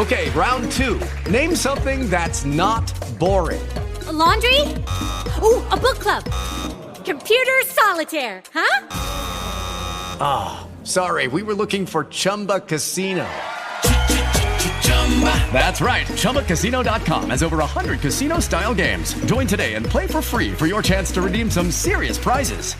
Okay, round 2. Name something that's not boring. A laundry? Ooh, a book club. Computer solitaire, huh? Ah, sorry, we were looking for Chumba Casino. That's right, ChumbaCasino.com has over 100 casino-style games. Join today and play for free for your chance to redeem some serious prizes.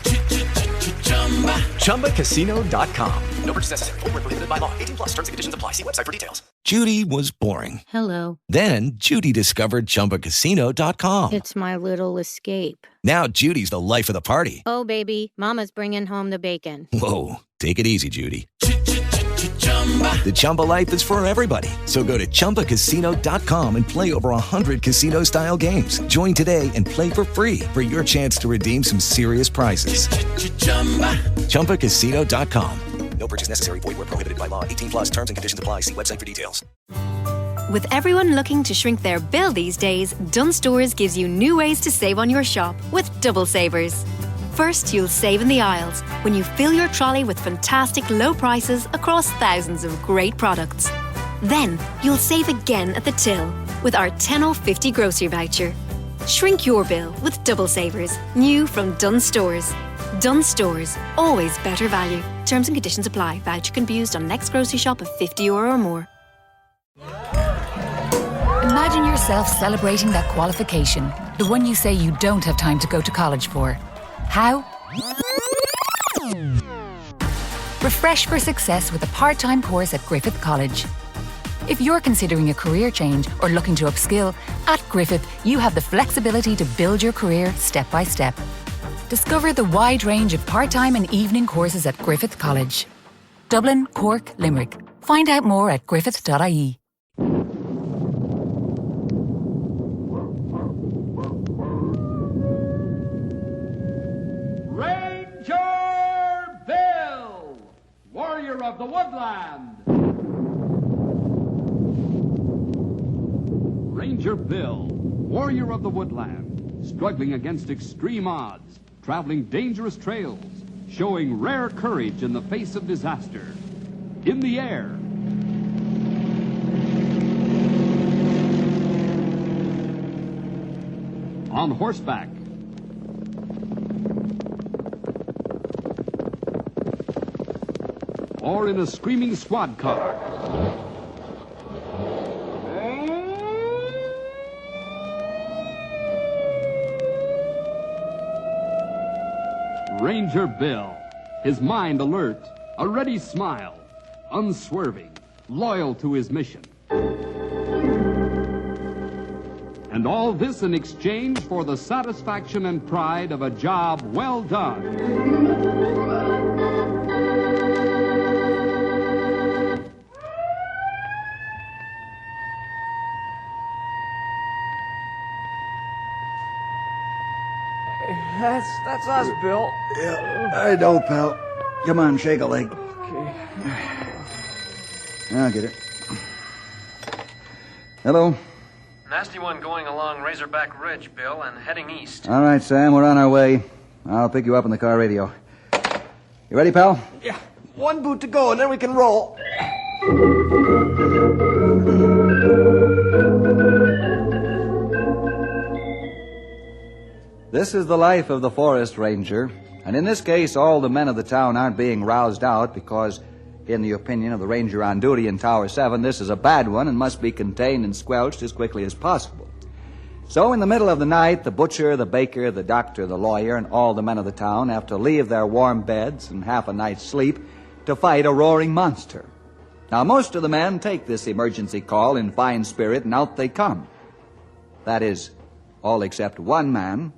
ChumbaCasino.com. No purchase necessary. Void where prohibited by law. 18 plus terms and conditions apply. See website for details. Judy was boring. Hello. Then Judy discovered ChumbaCasino.com. It's my little escape. Now Judy's the life of the party. Oh, baby, mama's bringing home the bacon. Whoa, take it easy, Judy. The Chumba life is for everybody. So go to ChumbaCasino.com and play over 100 casino-style games. Join today and play for free for your chance to redeem some serious prizes. ChumbaCasino.com. No purchase necessary. Void where prohibited by law. 18 plus terms and conditions apply. See website for details. With everyone looking to shrink their bill these days, Dunnes Stores gives you new ways to save on your shop with Double Savers. First, you'll save in the aisles when you fill your trolley with fantastic low prices across thousands of great products. Then, you'll save again at the till with our 10 off 50 grocery voucher. Shrink your bill with Double Savers, new from Dunnes Stores. Dunnes Stores, always better value. Terms and conditions apply. Voucher can be used on next grocery shop of €50 or more. Imagine yourself celebrating that qualification, the one you say you don't have time to go to college for. How? Refresh for success with a part-time course at Griffith College. If you're considering a career change or looking to upskill, at Griffith you have the flexibility to build your career step by step. Discover the wide range of part-time and evening courses at Griffith College. Dublin, Cork, Limerick. Find out more at griffith.ie. Warrior of the Woodland. Ranger Bill, warrior of the woodland, struggling against extreme odds, traveling dangerous trails, showing rare courage in the face of disaster. In the air. On horseback. Or in a screaming squad car. Ranger Bill, his mind alert, a ready smile, unswerving, loyal to his mission. And all this in exchange for the satisfaction and pride of a job well done. That's us, Bill. Yeah, I know, pal. Come on, shake a leg. Okay. I'll get it. Hello? Nasty one going along Razorback Ridge, Bill, and heading east. All right, Sam, we're on our way. I'll pick you up in the car radio. You ready, pal? Yeah, one boot to go, and then we can roll. This is the life of the forest ranger, and in this case, all the men of the town aren't being roused out because, in the opinion of the ranger on duty in Tower 7, this is a bad one and must be contained and squelched as quickly as possible. So in the middle of the night, the butcher, the baker, the doctor, the lawyer, and all the men of the town have to leave their warm beds and half a night's sleep to fight a roaring monster. Now, most of the men take this emergency call in fine spirit, and out they come. That is, all except one man.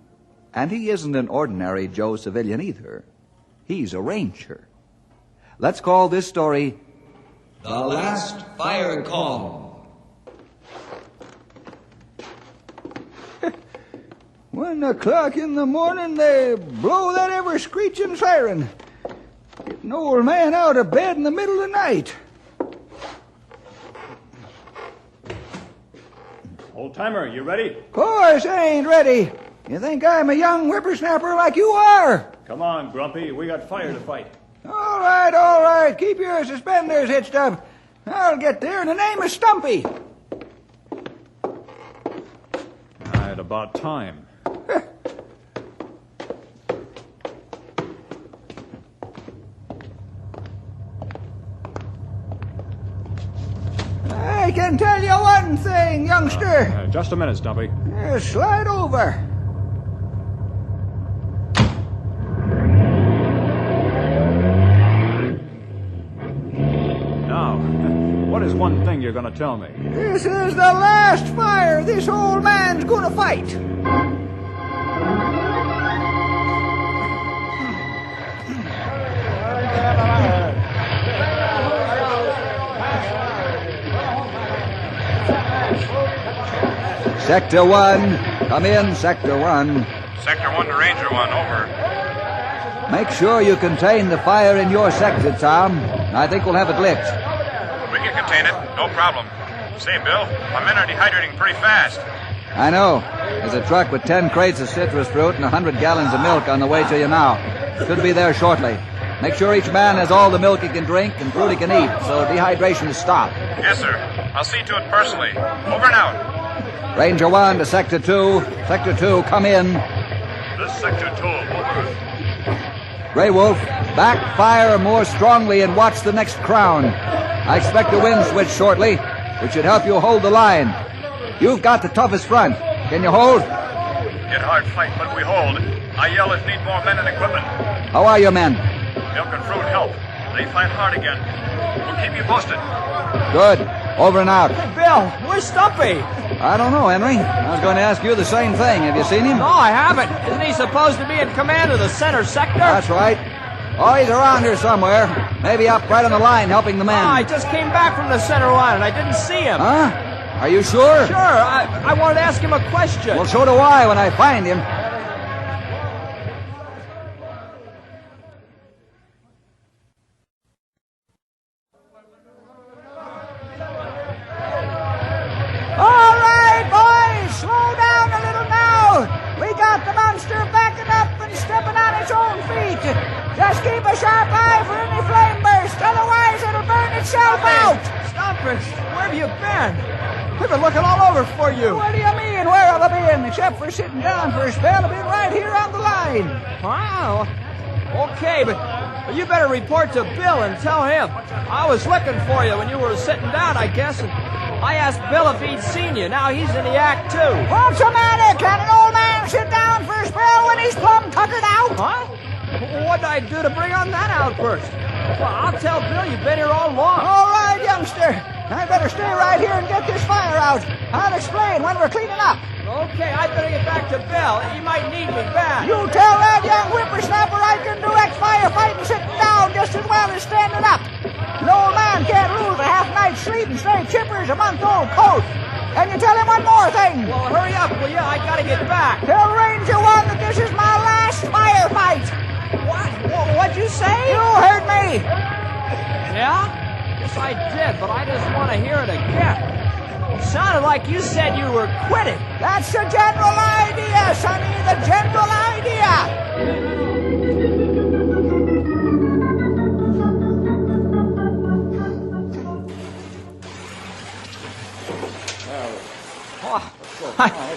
And he isn't an ordinary Joe civilian either. He's a ranger. Let's call this story The Last Fire Call. 1 o'clock in the morning, they blow that ever-screeching siren. Get an old man out of bed in the middle of the night. Old-timer, you ready? Of course I ain't ready. You think I'm a young whippersnapper like you are? Come on, Grumpy. We got fire to fight. All right. Keep your suspenders hitched up. I'll get there, and the name is Stumpy. At about time. I can tell you one thing, youngster. Just a minute, Stumpy. Slide over. Now, what is one thing you're going to tell me? This is the last fire this old man's gonna fight. Sector 1. Come in, Sector 1. Sector 1 to Ranger 1, over. Make sure you contain the fire in your sector, Tom. I think we'll have it lit. We can contain it, no problem. Say, Bill, my men are dehydrating pretty fast. I know. There's a truck with 10 crates of citrus fruit and 100 gallons of milk on the way to you now. Should be there shortly. Make sure each man has all the milk he can drink and fruit he can eat, so dehydration is stopped. Yes, sir. I'll see to it personally. Over and out. Ranger 1 to Sector 2. Sector 2, come in. This Sector 2, over. Grey Wolf, backfire more strongly and watch the next crown. I expect a wind switch shortly, which should help you hold the line. You've got the toughest front. Can you hold? Get hard fight, but we hold. I yell if need more men and equipment. How are your men? Milk and fruit help. They fight hard again. We'll keep you posted. Good. Over and out. Hey, Bill, where's Stumpy? I don't know, Henry. I was going to ask you the same thing. Have you seen him? No, I haven't. Isn't he supposed to be in command of the center sector? That's right. Oh, he's around here somewhere. Maybe up right on the line helping the men. Oh, I just came back from the center line and I didn't see him. Huh? Are you sure? Sure. I wanted to ask him a question. Well, so do I when I find him. All right, boys, slow down a little now. We got the monster backing up and stepping on its own feet. Just keep a sharp eye for any flame burst, otherwise it'll burn itself out. Stop it. Where have you been? We've been looking all over for you. What do you mean, where have I been? Except for sitting down for a spell, I've been right here on the line. Wow. Okay, but you better report to Bill and tell him. I was looking for you when you were sitting down, I guess, and I asked Bill if he'd seen you. Now he's in the act, too. What's the matter? Can an old man sit down for a spell when he's plumb tuckered out? Huh? What'd I do to bring on that outburst? Well, I'll tell Bill you've been here all along. All right, youngster. I better stay right here and get this fire out. I'll explain when we're cleaning up. Okay, I'd better get back to Bill. He might need me back. You tell that young whippersnapper I can direct firefighting sitting down just as well as standing up. An old man can't lose a half night's sleep and stay chipper as a month-old colt. And you tell him one more thing. Well, hurry up, will you? I gotta get back. Tell Ranger 1 that this is my last firefight. What? What'd you say? You heard me. Yeah? Yes, I did, but I just want to hear it again. It sounded like you said you were quitting. That's the general idea, Sonny, the general idea.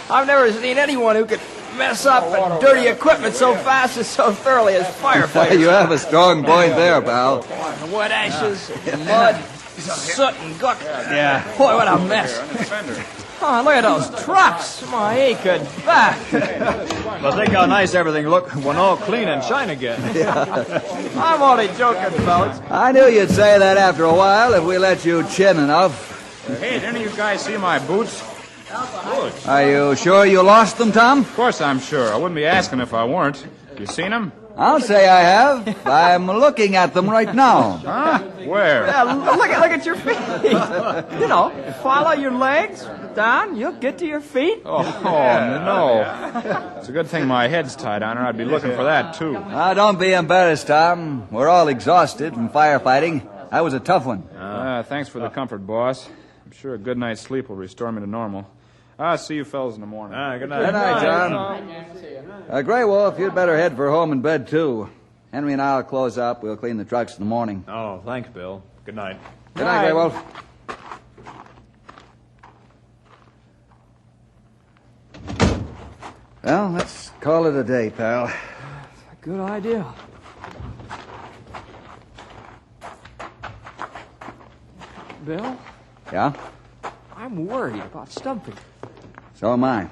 I've never seen anyone who could mess up and dirty equipment so fast and so thoroughly as firefighters. You have a strong point there, pal. Wood ashes, mud, soot and guck. Yeah. Boy, what a mess. Oh, look at those trucks. My aching back. Well, think how nice everything looked when all clean and shine again. I'm only joking, fellas. I knew you'd say that after a while if we let you chin enough. Hey, didn't you guys see my boots? Boots. Are you sure you lost them, Tom? Of course I'm sure. I wouldn't be asking if I weren't. You seen them? I'll say I have. I'm looking at them right now. Huh? Where? Yeah, look at your feet. You know, follow your legs down, you'll get to your feet. Oh, no. It's a good thing my head's tied on, or I'd be looking for that, too. Don't be embarrassed, Tom. We're all exhausted from firefighting. That was a tough one. Thanks for the comfort, boss. I'm sure a good night's sleep will restore me to normal. I'll see you fellas in the morning. Good night. Good night, John. Grey Wolf, you'd better head for home and bed, too. Henry and I'll close up. We'll clean the trucks in the morning. Oh, thanks, Bill. Good night. Good night, Grey Wolf. Well, let's call it a day, pal. Good idea. Bill? Yeah? I'm worried about Stumpy. So am I.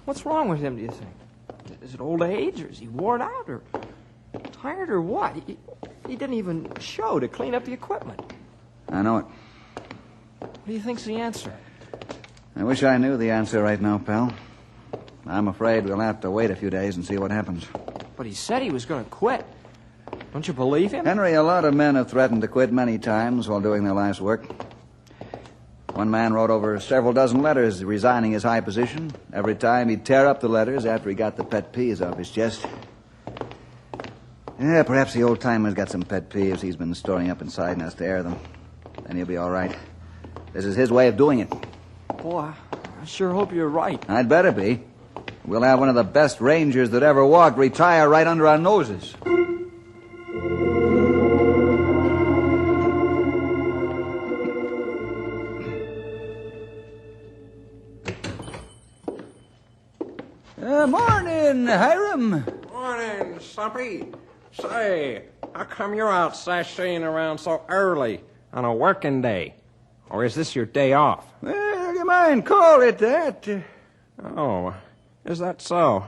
What's wrong with him, do you think? Is it old age, or is he worn out, or tired, or what? He didn't even show to clean up the equipment. I know it. What do you think's the answer? I wish I knew the answer right now, pal. I'm afraid we'll have to wait a few days and see what happens. But he said he was going to quit. Don't you believe him? Henry, a lot of men have threatened to quit many times while doing their life's work. One man wrote over several dozen letters resigning his high position. Every time he'd tear up the letters after he got the pet peeves off his chest. Yeah, perhaps the old-timer's got some pet peeves he's been storing up inside and has to air them. Then he'll be all right. This is his way of doing it. Boy, I sure hope you're right. I'd better be. We'll have one of the best rangers that ever walked retire right under our noses. Morning, Hiram. Morning, Stumpy. Say, how come you're out sashaying around so early on a working day? Or is this your day off? Well, you mind call it that. Oh, is that so?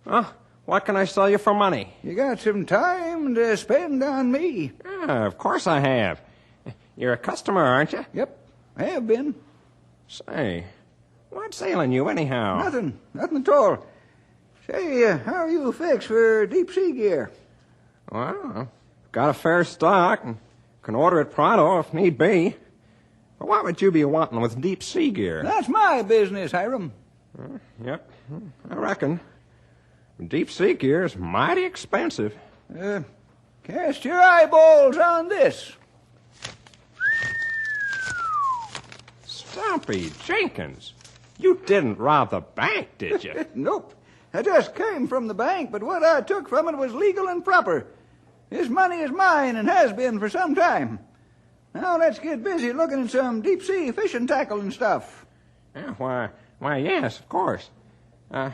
Well, what can I sell you for money? You got some time to spend on me? Yeah, of course I have. You're a customer, aren't you? Yep, have been. Say, what's ailing you anyhow? Nothing at all. Say, how are you fixed for deep sea gear? Well, got a fair stock and can order it pronto if need be. But what would you be wanting with deep sea gear? That's my business, Hiram. Yep, I reckon. Deep sea gear is mighty expensive. Cast your eyeballs on this. Stumpy Jenkins, you didn't rob the bank, did you? Nope. I just came from the bank, but what I took from it was legal and proper. This money is mine and has been for some time. Now let's get busy looking at some deep-sea fishing tackle and stuff. Yeah, why, yes, of course.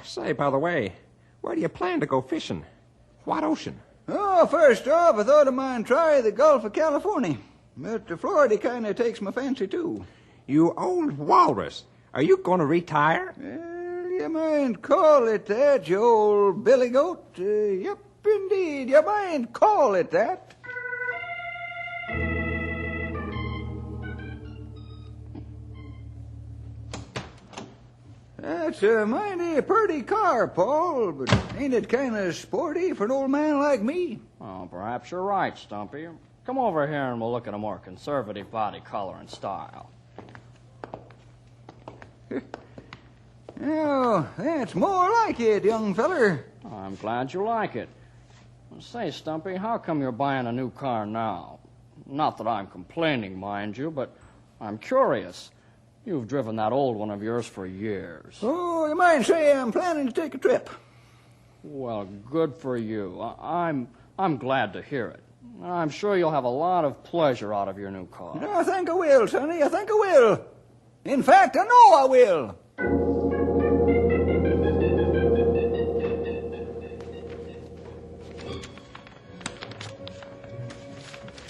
Say, by the way, where do you plan to go fishing? What ocean? Oh, first off, I thought I might try the Gulf of California. But Florida kind of takes my fancy, too. You old walrus. Are you going to retire? Well, you mind call it that, you old billy goat. Yep, indeed, you mind call it that. That's a mighty pretty car, Paul, but ain't it kind of sporty for an old man like me? Oh, perhaps you're right, Stumpy. Come over here and we'll look at a more conservative body color and style. Oh, that's more like it, young feller. I'm glad you like it. Say, Stumpy, how come you're buying a new car now? Not that I'm complaining, mind you, but I'm curious. You've driven that old one of yours for years. Oh, you might say I'm planning to take a trip. Well, good for you. I'm glad to hear it. I'm sure you'll have a lot of pleasure out of your new car. I think I will, Sonny. I think I will. In fact, I know I will.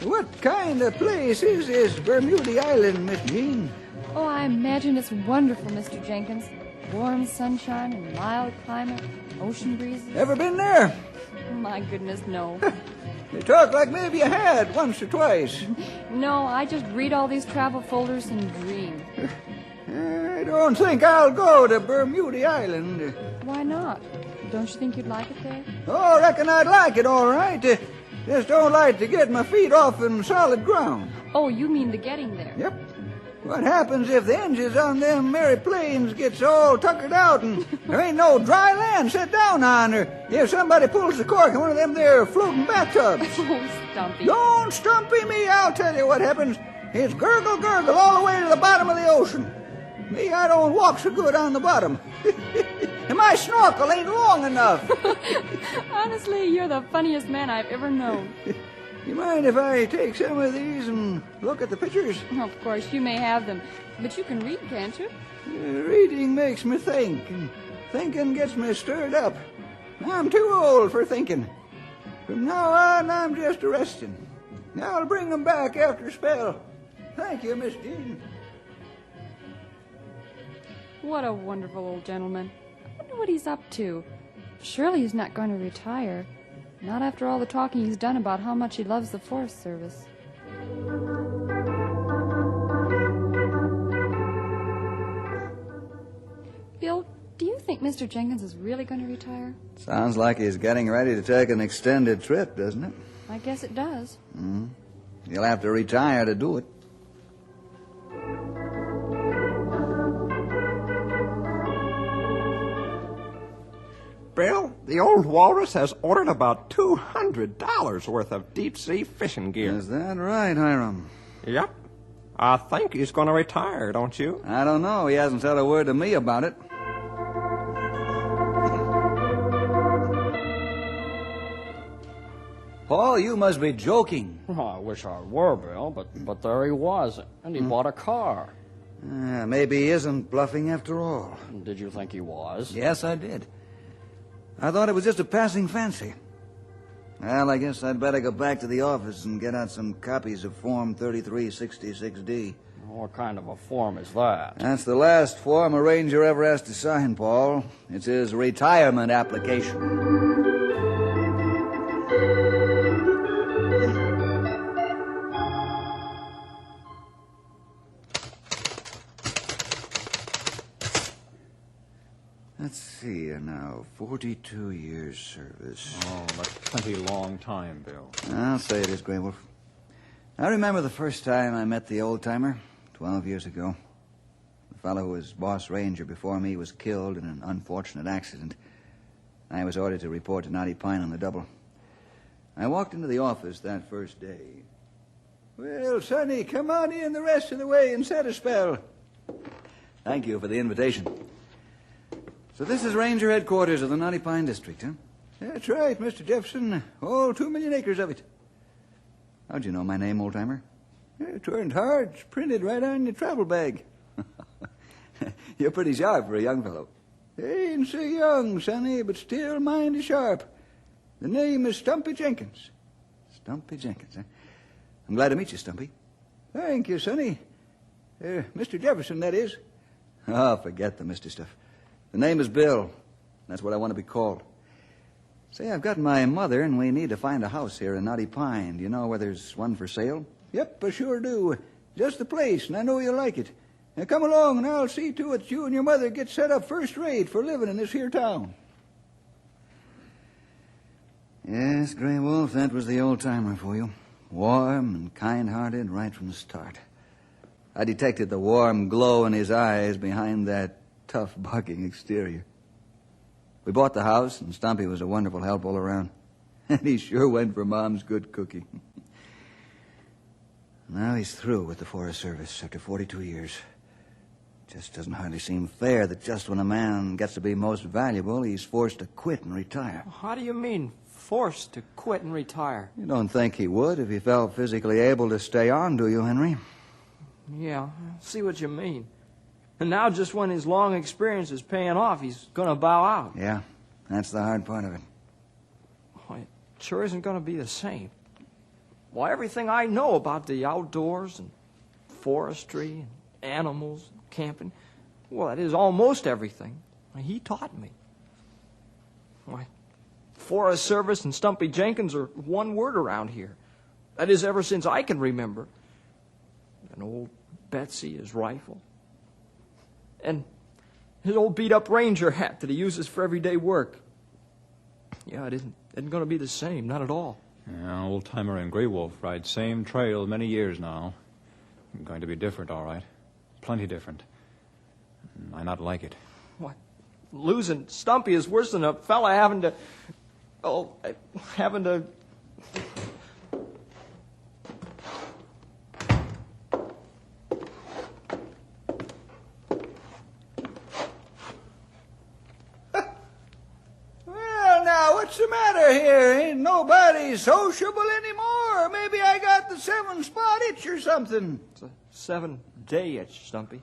What kind of place is this Bermuda Island, Miss Jean? Oh, I imagine it's wonderful, Mr. Jenkins. Warm sunshine and mild climate, ocean breezes. Ever been there? My goodness, no. You talk like maybe you had once or twice. No, I just read all these travel folders and dream. I don't think I'll go to Bermuda Island. Why not? Don't you think you'd like it there? Oh, I reckon I'd like it, all right. Just don't like to get my feet off in solid ground. Oh, you mean the getting there? Yep. What happens if the engines on them merry planes gets all tuckered out and there ain't no dry land set down on, or if somebody pulls the cork in one of them there floating bathtubs? Oh, Stumpy. Don't stumpy me, I'll tell you what happens. It's gurgle, gurgle all the way to the bottom of the ocean. Me, I don't walk so good on the bottom. And my snorkel ain't long enough. Honestly, you're the funniest man I've ever known. You mind if I take some of these and look at the pictures? Of course, you may have them, but you can read, can't you? Reading makes me think, and thinking gets me stirred up. I'm too old for thinking. From now on, I'm just resting. I'll bring them back after a spell. Thank you, Miss Jean. What a wonderful old gentleman. I wonder what he's up to. Surely he's not going to retire. Not after all the talking he's done about how much he loves the Forest Service. Bill, do you think Mr. Jenkins is really going to retire? Sounds like he's getting ready to take an extended trip, doesn't it? I guess it does. He'll have to retire to do it. Bill, the old walrus has ordered about $200 worth of deep-sea fishing gear. Is that right, Hiram? Yep. I think he's going to retire, don't you? I don't know. He hasn't said a word to me about it. Paul, you must be joking. Well, I wish I were, Bill, but there he was, and he bought a car. Maybe he isn't bluffing after all. Did you think he was? Yes, I did. I thought it was just a passing fancy. Well, I guess I'd better go back to the office and get out some copies of Form 3366D. What kind of a form is that? That's the last form a ranger ever has to sign, Paul. It's his retirement application. Let's see here now. 42 years service. Oh, that's a plenty long time, Bill. I'll say it is, Grey Wolf. I remember the first time I met the old-timer, 12 years ago. The fellow who was boss ranger before me was killed in an unfortunate accident. I was ordered to report to Knotty Pine on the double. I walked into the office that first day. Well, Sonny, come on in the rest of the way and set a spell. Thank you for the invitation. So this is Ranger headquarters of the Knotty Pine District, huh? That's right, Mr. Jefferson. All 2 million acres of it. How'd you know my name, old-timer? It weren't hard. It's printed right on your travel bag. You're pretty sharp for a young fellow. Ain't so young, Sonny, but still mighty sharp. The name is Stumpy Jenkins. Stumpy Jenkins, huh? I'm glad to meet you, Stumpy. Thank you, Sonny. Mr. Jefferson, that is. Oh, forget the Mr. stuff. The name is Bill. That's what I want to be called. Say, I've got my mother, and we need to find a house here in Knotty Pine. Do you know where there's one for sale? Yep, I sure do. Just the place, and I know you'll like it. Now come along, and I'll see to it that you and your mother get set up first rate for living in this here town. Yes, Grey Wolf, that was the old-timer for you. Warm and kind-hearted right from the start. I detected the warm glow in his eyes behind that tough, bucking exterior. We bought the house, and Stumpy was a wonderful help all around. And he sure went for Mom's good cooking. Now he's through with the Forest Service after 42 years. Just doesn't hardly seem fair that just when a man gets to be most valuable, he's forced to quit and retire. How do you mean, forced to quit and retire? You don't think he would if he felt physically able to stay on, do you, Henry? Yeah, I see what you mean. And now just when his long experience is paying off, he's going to bow out. Yeah, that's the hard part of it. Well, it sure isn't going to be the same. Well, everything I know about the outdoors and forestry and animals and camping, well, that is almost everything. He taught me. Why, Forest Service and Stumpy Jenkins are one word around here. That is, ever since I can remember. And old Betsy, his rifle. And his old beat-up ranger hat that he uses for everyday work. Yeah, it isn't going to be the same, not at all. Yeah, old-timer and Grey Wolf ride same trail many years now. Going to be different, all right. Plenty different. I not like it. What? Losing Stumpy is worse than a fella having to... What's the matter here? Ain't nobody sociable anymore, 7-spot itch or something. It's a 7-day itch, Stumpy.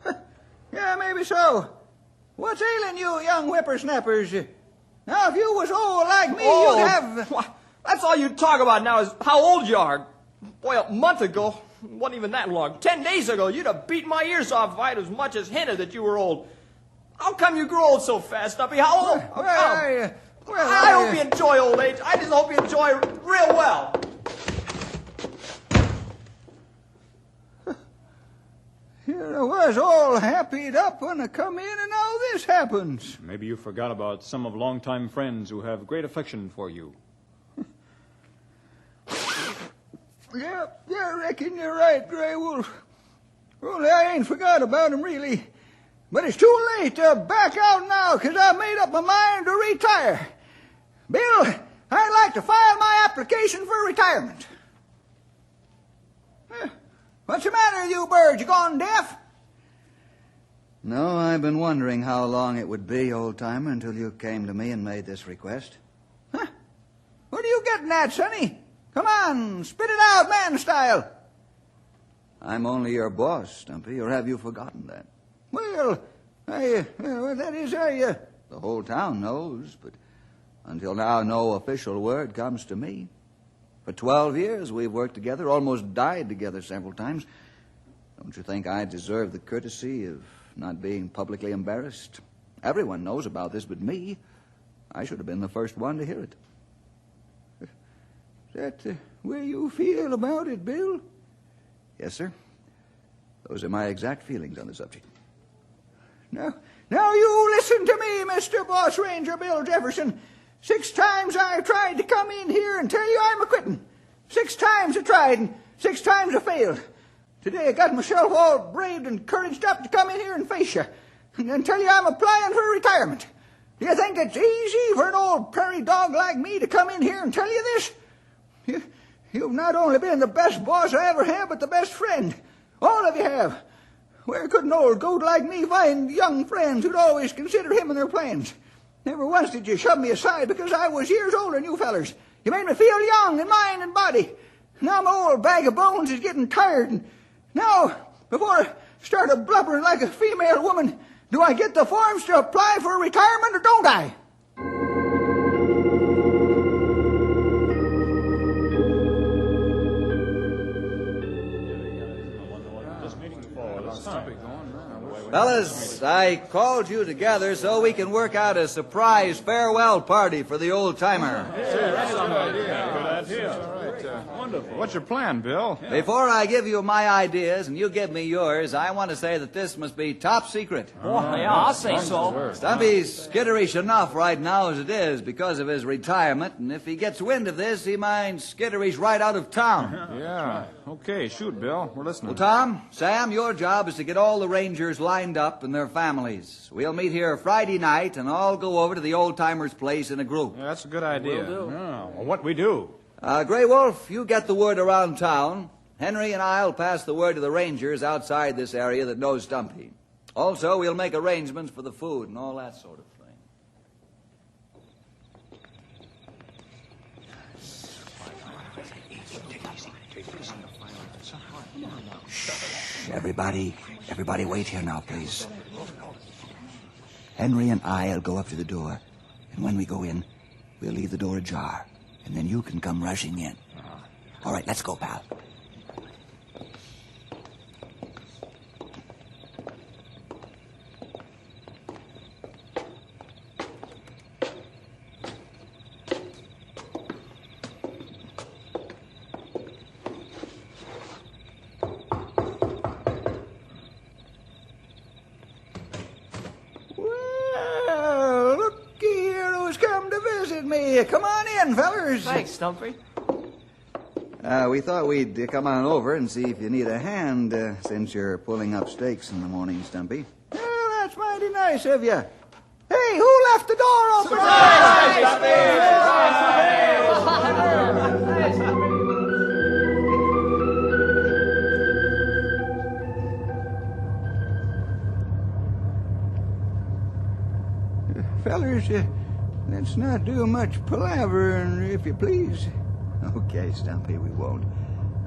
Yeah, maybe so. What's ailing you young whippersnappers? Now, if you was old like me, you'd have... That's all you talk about now is how old you are. Boy, a month ago, wasn't even that long, 10 days ago, you'd have beat my ears off if I'd as much as hinted that you were old. How come you grew old so fast, Stumpy? How old? I hope you enjoy old age. I just hope you enjoy it real well. Here I was all happied up when I come in and now this happens. Maybe you forgot about some of longtime friends who have great affection for you. Yeah, I reckon you're right, Grey Wolf. Only I ain't forgot about him, really. But it's too late to back out now, 'cause I've made up my mind to retire. Bill, I'd like to file my application for retirement. What's the matter, you birds? You gone deaf? No, I've been wondering how long it would be, old-timer, until you came to me and made this request. Huh? What are you getting at, Sonny? Come on, spit it out, man style. I'm only your boss, Stumpy, or have you forgotten that? Well, The whole town knows, but until now no official word comes to me. For 12 years we've worked together, almost died together several times. Don't you think I deserve the courtesy of not being publicly embarrassed? Everyone knows about this but me. I should have been the first one to hear it. Is that the way you feel about it, Bill? Yes, sir. Those are my exact feelings on the subject. Now you listen to me, Mr. Boss Ranger Bill Jefferson. 6 times I tried to come in here and tell you I'm a-quitting. 6 times I tried, and 6 times I failed. Today I got myself all braved and couraged up to come in here and face you and tell you I'm applying for retirement. Do you think it's easy for an old prairie dog like me to come in here and tell you this? You've not only been the best boss I ever had, but the best friend. All of you have. Where could an old goat like me find young friends who'd always consider him in their plans? Never once did you shove me aside because I was years older than you fellers. You made me feel young in mind and body. Now my old bag of bones is getting tired. And now, before I start blubbering like a female woman, do I get the forms to apply for retirement or don't I? Fellas, I called you together so we can work out a surprise farewell party for the old-timer. That's a good idea. Wonderful. What's your plan, Bill? Before I give you my ideas and you give me yours, I want to say that this must be top secret. Yeah, I'll say so. Stumpy's skitterish enough right now as it is because of his retirement, and if he gets wind of this, he minds skitterish right out of town. Yeah. Okay, shoot, Bill. We're listening. Well, Tom, Sam, your job is to get all the Rangers lined up and their families. We'll meet here Friday night and all go over to the old-timer's place in a group. Yeah, that's a good idea. Will do. Yeah. Well, what we do? Grey Wolf, you get the word around town. Henry and I'll pass the word to the Rangers outside this area that know Stumpy. Also, we'll make arrangements for the food and all that sort of thing. Shh, everybody wait here now, please. Henry and I'll go up to the door, and when we go in, we'll leave the door ajar. And then you can come rushing in. All right, let's go, pal. Well, looky here who's come to visit me. Come on in, fellers. Thanks, Stumpy. We thought we'd come on over and see if you need a hand since you're pulling up stakes in the morning, Stumpy. Well, that's mighty nice of you. Hey, who left the door open? Fellers, let's not do much palavering, if you please. Okay, Stumpy, we won't.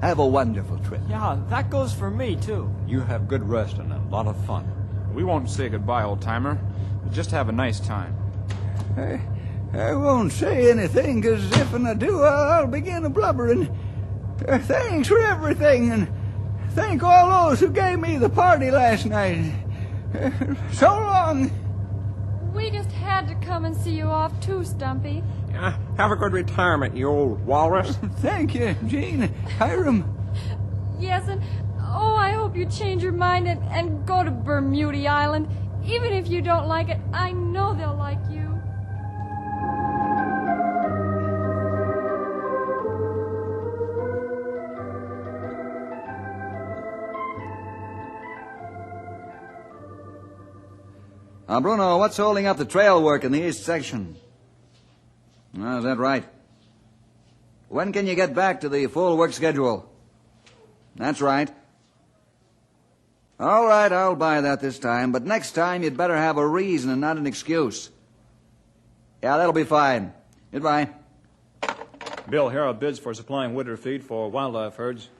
Have a wonderful trip. Yeah, that goes for me, too. You have good rest and a lot of fun. We won't say goodbye, old-timer. Just have a nice time. I won't say anything, because if I do, I'll begin a blubbering. Thanks for everything, and thank all those who gave me the party last night. So long. We just had to come and see you off, too, Stumpy. Have a good retirement, you old walrus. Thank you, Gene. Hiram. Yes, and I hope you change your mind and go to Bermuda Island. Even if you don't like it, I know they'll like you. Bruno, what's holding up the trail work in the east section? Is that right? When can you get back to the full work schedule? That's right. All right, I'll buy that this time, but next time you'd better have a reason and not an excuse. Yeah, that'll be fine. Goodbye. Bill, here are bids for supplying winter feed for wildlife herds.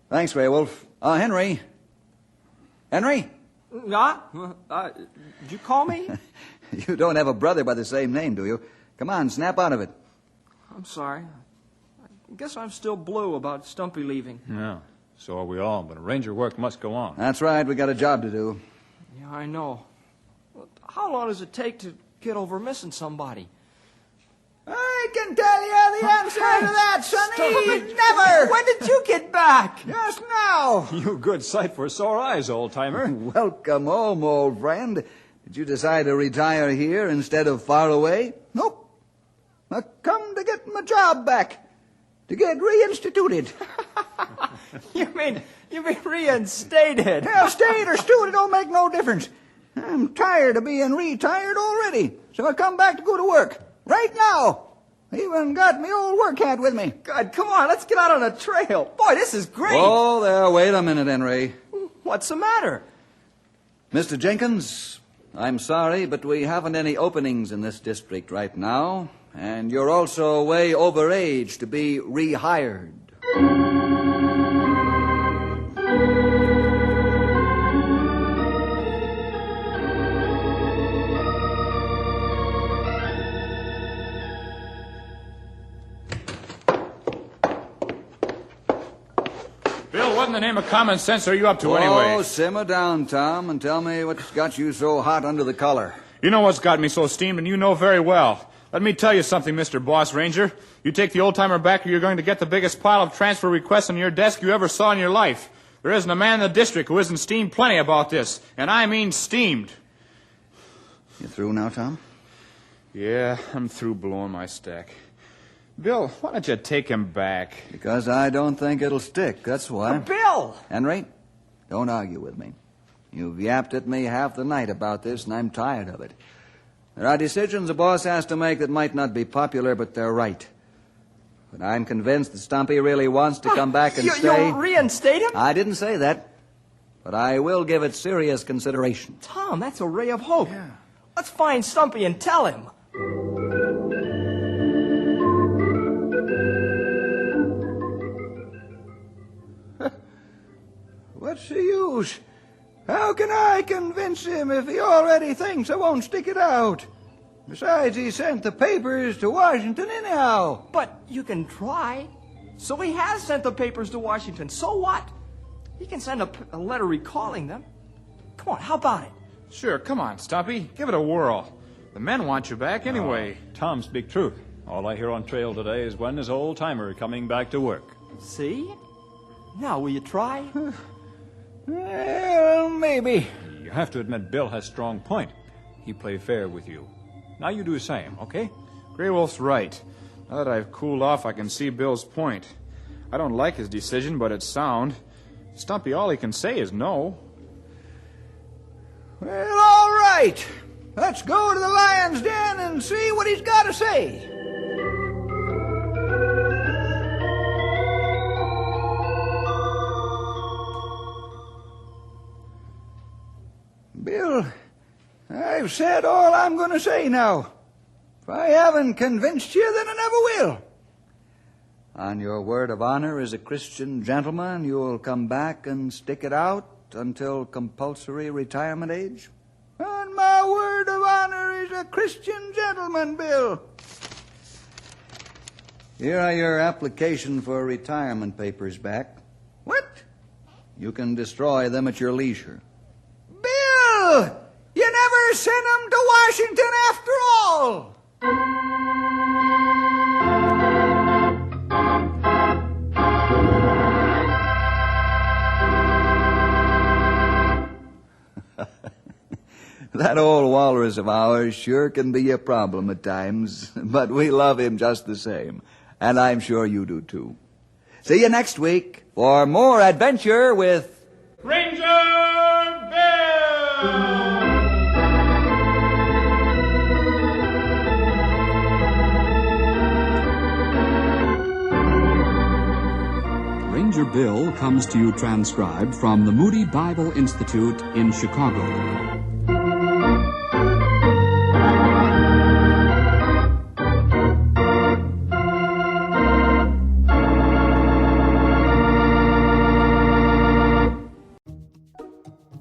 Thanks, Grey Wolf. Henry? Henry? Did you call me? You don't have a brother by the same name, do you? Come on, snap out of it. I'm sorry. I guess I'm still blue about Stumpy leaving. Yeah, so are we all, but ranger work must go on. That's right, we got a job to do. Yeah, I know. How long does it take to get over missing somebody? I can tell you the answer to that, Sonny. Never. When did you get back? Just now. You good sight for sore eyes, old-timer. Welcome home, old friend. Did you decide to retire here instead of far away? Nope. I come to get my job back. To get reinstituted. You mean reinstated? Yeah, state or stewed, it don't make no difference. I'm tired of being retired already, so I come back to go to work. Right now. I even got me old work hat with me. God, come on, let's get out on a trail. Boy, this is great. Oh, there, wait a minute, Henry. What's the matter? Mr. Jenkins, I'm sorry, but we haven't any openings in this district right now, and you're also way overage to be rehired. What in the name of common sense are you up to anyway? Oh, simmer down, Tom, and tell me what's got you so hot under the collar. You know what's got me so steamed, and you know very well. Let me tell you something, Mr. Boss Ranger. You take the old-timer back or you're going to get the biggest pile of transfer requests on your desk you ever saw in your life. There isn't a man in the district who isn't steamed plenty about this, and I mean steamed. You through now, Tom? Yeah, I'm through blowing my stack. Bill, why don't you take him back? Because I don't think it'll stick, that's why. Bill! Henry, don't argue with me. You've yapped at me half the night about this, and I'm tired of it. There are decisions a boss has to make that might not be popular, but they're right. But I'm convinced that Stumpy really wants to come back and stay. You'll reinstate him? I didn't say that, but I will give it serious consideration. Tom, that's a ray of hope. Yeah. Let's find Stumpy and tell him. What's the use? How can I convince him if he already thinks I won't stick it out? Besides, he sent the papers to Washington anyhow. But you can try. So he has sent the papers to Washington. So what? He can send a letter recalling them. Come on, how about it? Sure, come on, Stumpy. Give it a whirl. The men want you back anyway. Tom, speak truth. All I hear on trail today is when is old-timer coming back to work. See? Now, will you try? Well, maybe. You have to admit Bill has strong point. He play fair with you. Now you do the same, okay? Grey Wolf's right. Now that I've cooled off, I can see Bill's point. I don't like his decision, but it's sound. Stumpy, all he can say is no. Well, all right. Let's go to the lion's den and see what he's got to say. Bill, I've said all I'm going to say now. If I haven't convinced you, then I never will. On your word of honor as a Christian gentleman, you'll come back and stick it out until compulsory retirement age? On my word of honor as a Christian gentleman, Bill. Here are your application for retirement papers back. What? You can destroy them at your leisure. Bill! You never sent them to Washington after all! That old walrus of ours sure can be a problem at times, but we love him just the same, and I'm sure you do too. See you next week for more adventure with Ranger Bill! Ranger Bill comes to you transcribed from the Moody Bible Institute in Chicago.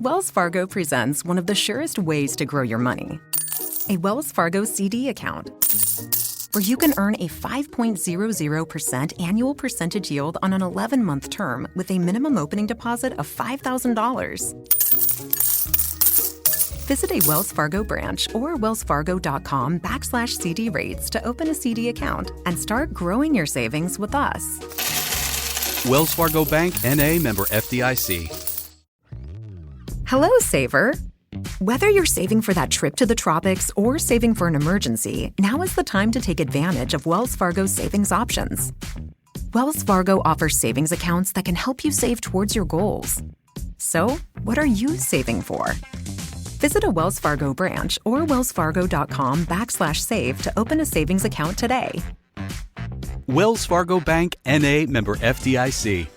Wells Fargo presents one of the surest ways to grow your money. A Wells Fargo CD account, where you can earn a 5.00% annual percentage yield on an 11-month term with a minimum opening deposit of $5,000. Visit a Wells Fargo branch or wellsfargo.com/CD rates to open a CD account and start growing your savings with us. Wells Fargo Bank, N.A., member FDIC. Hello, saver. Whether you're saving for that trip to the tropics or saving for an emergency, now is the time to take advantage of Wells Fargo's savings options. Wells Fargo offers savings accounts that can help you save towards your goals. So, what are you saving for? Visit a Wells Fargo branch or wellsfargo.com/save to open a savings account today. Wells Fargo Bank, N.A., member FDIC.